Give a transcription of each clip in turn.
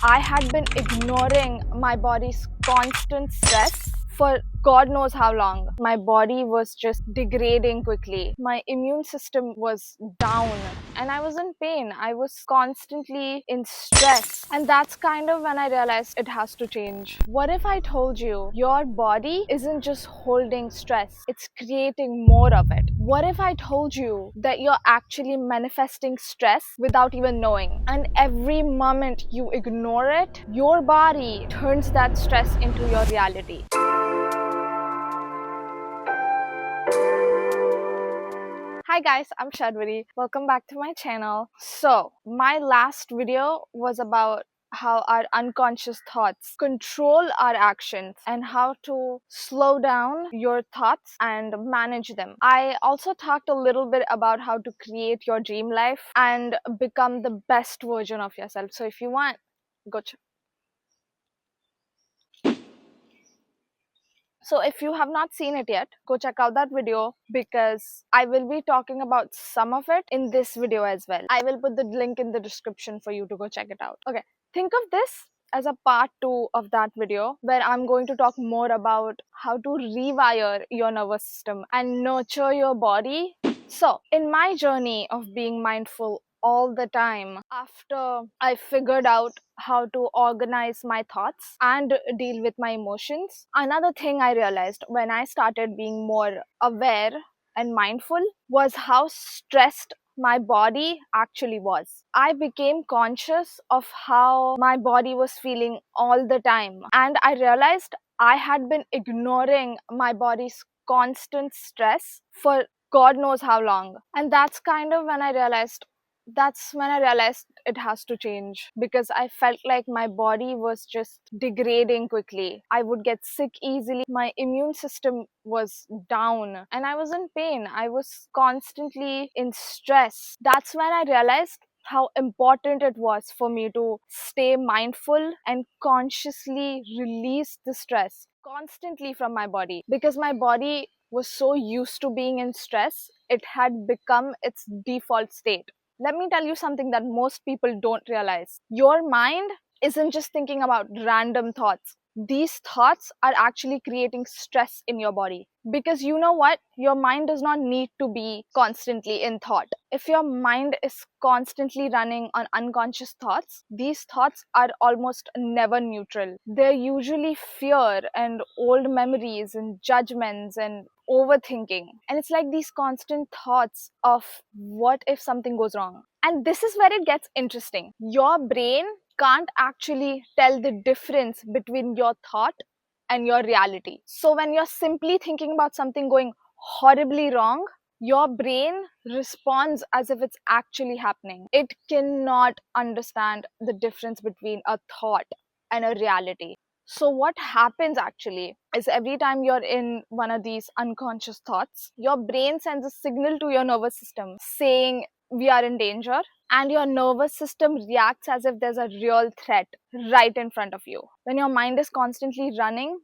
I had been ignoring my body's constant stress for God knows how long. My body was just degrading quickly. My immune system was down and I was in pain. I was constantly in stress. And that's kind of when I realized it has to change. What if I told you your body isn't just holding stress, it's creating more of it? What if I told you that you're actually manifesting stress without even knowing? And every moment you ignore it, your body turns that stress into your reality. Hi guys, I'm Shadwari. Welcome back to my channel. So, my last video was about how our unconscious thoughts control our actions and how to slow down your thoughts and manage them. I also talked a little bit about how to create your dream life and become the best version of yourself. So, if you want, go check. So if you have not seen it yet, go check out that video because I will be talking about some of it in this video as well. I will put the link in the description for you to go check it out. Okay, think of this as a part 2 of that video where I'm going to talk more about how to rewire your nervous system and nurture your body. So in my journey of being mindful all the time, after I figured out how to organize my thoughts and deal with my emotions, another thing I realized when I started being more aware and mindful was how stressed my body actually was. I became conscious of how my body was feeling all the time, and I realized I had been ignoring my body's constant stress for God knows how long. And that's when I realized it has to change because I felt like my body was just degrading quickly. I would get sick easily. My immune system was down and I was in pain. I was constantly in stress. That's when I realized how important it was for me to stay mindful and consciously release the stress constantly from my body because my body was so used to being in stress, it had become its default state. Let me tell you something that most people don't realize. Your mind isn't just thinking about random thoughts. These thoughts are actually creating stress in your body. Because you know what? Your mind does not need to be constantly in thought. If your mind is constantly running on unconscious thoughts, these thoughts are almost never neutral. They're usually fear and old memories and judgments and overthinking. And it's like these constant thoughts of what if something goes wrong. And this is where it gets interesting. Your brain can't actually tell the difference between your thought and your reality. So when you're simply thinking about something going horribly wrong, your brain responds as if it's actually happening. It cannot understand the difference between a thought and a reality. So what happens actually is every time you're in one of these unconscious thoughts, your brain sends a signal to your nervous system saying we are in danger, and your nervous system reacts as if there's a real threat right in front of you. When your mind is constantly running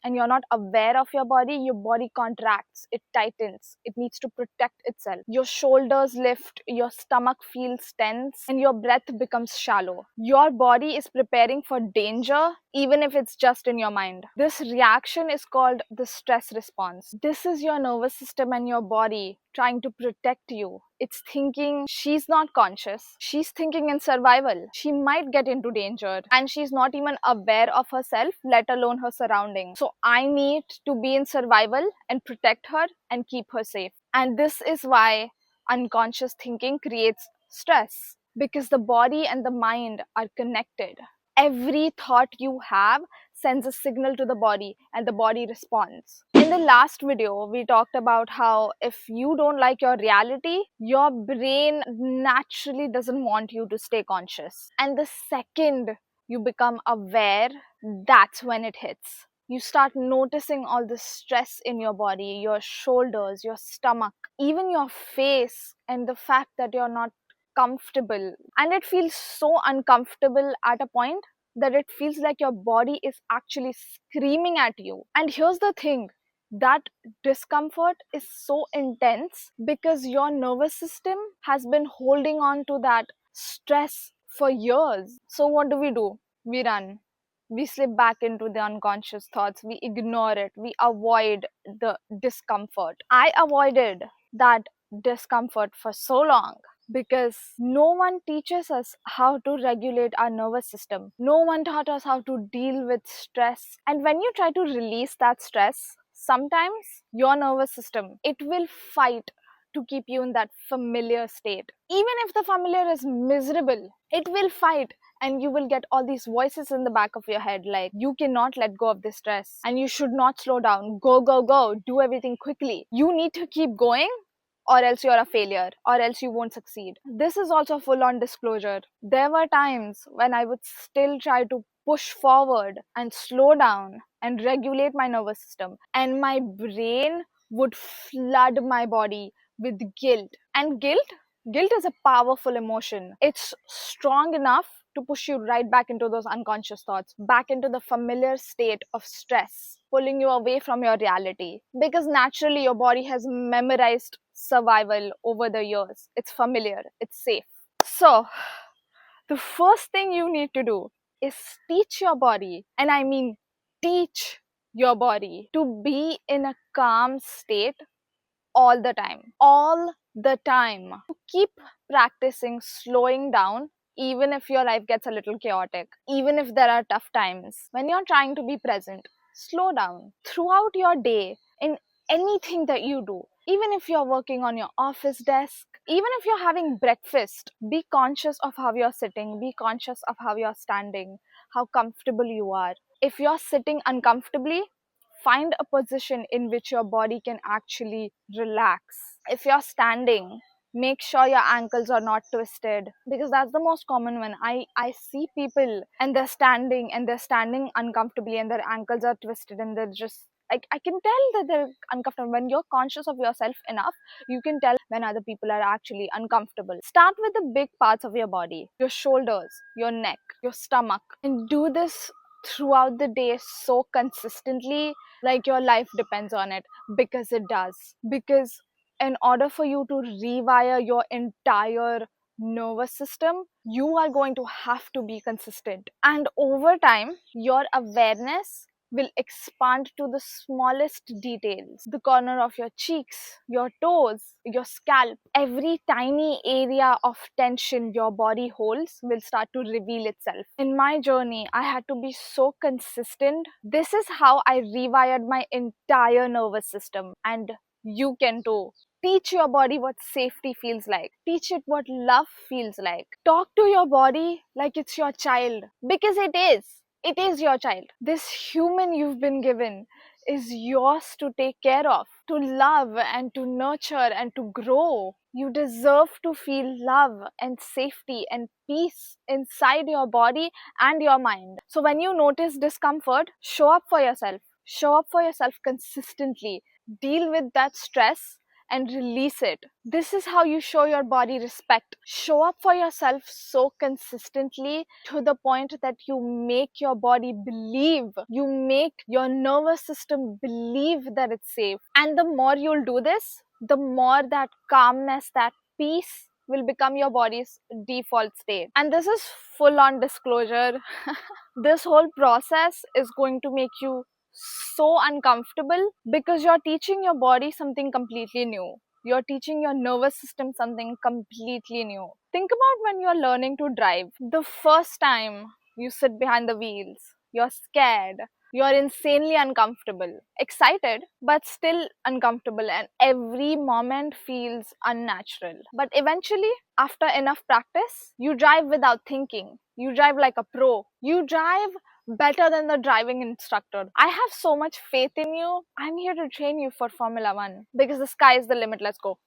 and you're not aware of your body contracts, it tightens, it needs to protect itself. Your shoulders lift, your stomach feels tense, and your breath becomes shallow. Your body is preparing for danger, even if it's just in your mind. This reaction is called the stress response. This is your nervous system and your body trying to protect you. It's thinking she's not conscious. She's thinking in survival. She might get into danger and she's not even aware of herself, let alone her surroundings. So I need to be in survival and protect her and keep her safe. And this is why unconscious thinking creates stress, because the body and the mind are connected. Every thought you have sends a signal to the body and the body responds. In the last video, we talked about how if you don't like your reality, your brain naturally doesn't want you to stay conscious. And the second you become aware, that's when it hits. You start noticing all the stress in your body, your shoulders, your stomach, even your face, and the fact that you're not comfortable. And it feels so uncomfortable at a point that it feels like your body is actually screaming at you. And here's the thing, that discomfort is so intense because your nervous system has been holding on to that stress for years. So what do? we run. We slip back into the unconscious thoughts. We ignore it. We avoid the discomfort. I avoided that discomfort for so long because no one teaches us how to regulate our nervous system. No one taught us how to deal with stress. And when you try to release that stress, sometimes your nervous system, it will fight to keep you in that familiar state. Even if the familiar is miserable, it will fight, and you will get all these voices in the back of your head like, you cannot let go of this stress and you should not slow down. Go, go, go. Do everything quickly. You need to keep going, or else you're a failure, or else you won't succeed. This is also full on disclosure. There were times when I would still try to push forward and slow down and regulate my nervous system, and my brain would flood my body with guilt. And guilt is a powerful emotion. It's strong enough to push you right back into those unconscious thoughts, back into the familiar state of stress, pulling you away from your reality. Because naturally, your body has memorized survival over the years. It's familiar, it's safe. So, the first thing you need to do is teach your body, and I mean teach your body, to be in a calm state all the time. All the time. Keep practicing slowing down, even if your life gets a little chaotic, even if there are tough times. When you're trying to be present, slow down throughout your day in anything that you do. Even if you're working on your office desk, even if you're having breakfast, be conscious of how you're sitting, be conscious of how you're standing, how comfortable you are. If you're sitting uncomfortably, find a position in which your body can actually relax. If you're standing, make sure your ankles are not twisted, because that's the most common one. I see people and they're standing uncomfortably and their ankles are twisted and they're just, I can tell that they're uncomfortable. When you're conscious of yourself enough, you can tell when other people are actually uncomfortable. Start with the big parts of your body, your shoulders, your neck, your stomach, and do this throughout the day so consistently, like your life depends on it, because it does. Because in order for you to rewire your entire nervous system, you are going to have to be consistent. And over time, your awareness will expand to the smallest details, the corner of your cheeks, your toes, your scalp. Every tiny area of tension your body holds will start to reveal itself. In my journey, I had to be so consistent. This is how I rewired my entire nervous system, and you can too. Teach your body what safety feels like. Teach it what love feels like. Talk to your body like it's your child, because it is. It is your child. This human you've been given is yours to take care of, to love and to nurture and to grow. You deserve to feel love and safety and peace inside your body and your mind. So when you notice discomfort, show up for yourself. Show up for yourself consistently. Deal with that stress and release it. This is how you show your body respect. Show up for yourself so consistently to the point that you make your body believe, you make your nervous system believe that it's safe. And the more you'll do this, the more that calmness, that peace will become your body's default state. And this is full on disclosure. This whole process is going to make you so uncomfortable, because you're teaching your body something completely new. You're teaching your nervous system something completely new. Think about when you're learning to drive. The first time you sit behind the wheels, you're scared, you're insanely uncomfortable, excited, but still uncomfortable, and every moment feels unnatural. But eventually, after enough practice, you drive without thinking. You drive like a pro. You drive better than the driving instructor. I have so much faith in you. I'm here to train you for Formula One, because the sky is the limit. Let's go.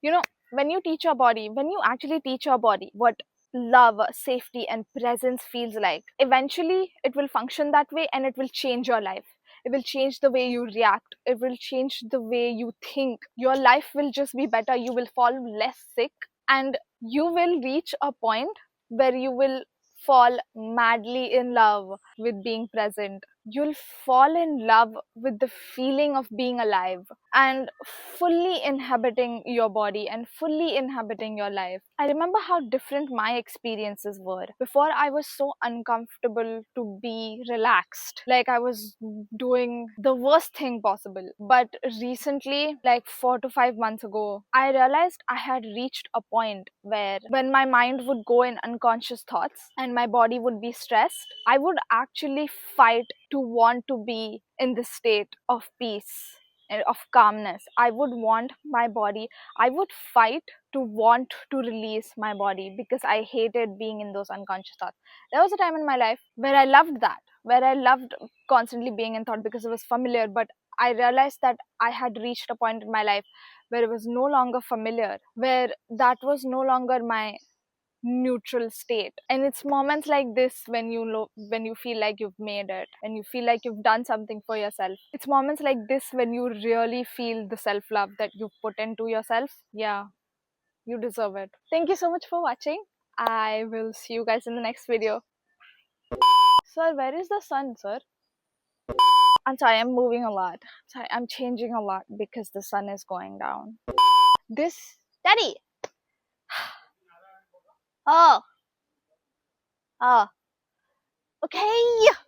You know, when you teach your body, when you actually teach your body what love, safety, and presence feels like, eventually it will function that way and it will change your life. It will change the way you react. It will change the way you think. Your life will just be better. You will fall less sick, and you will reach a point where you will fall madly in love with being present, you'll fall in love with the feeling of being alive and fully inhabiting your body and fully inhabiting your life. I remember how different my experiences were. Before, I was so uncomfortable to be relaxed, like I was doing the worst thing possible. But recently, like 4 to 5 months ago, I realized I had reached a point where when my mind would go in unconscious thoughts and my body would be stressed, I would actually fight to want to be in the state of peace and of calmness. I would want my body, I would fight to want to release my body because I hated being in those unconscious thoughts. There was a time in my life where I loved that, where I loved constantly being in thought because it was familiar, but I realized that I had reached a point in my life where it was no longer familiar, where that was no longer my neutral state. And it's moments like this when when you feel like you've made it, when you feel like you've done something for yourself. It's moments like this when you really feel the self love that you put into yourself. Yeah, you deserve it. Thank you so much for watching. I will see you guys in the next video. Sir, where is the sun, sir? I'm sorry, I'm moving a lot. Sorry, I'm changing a lot because the sun is going down. This, Daddy. Oh, oh, okay.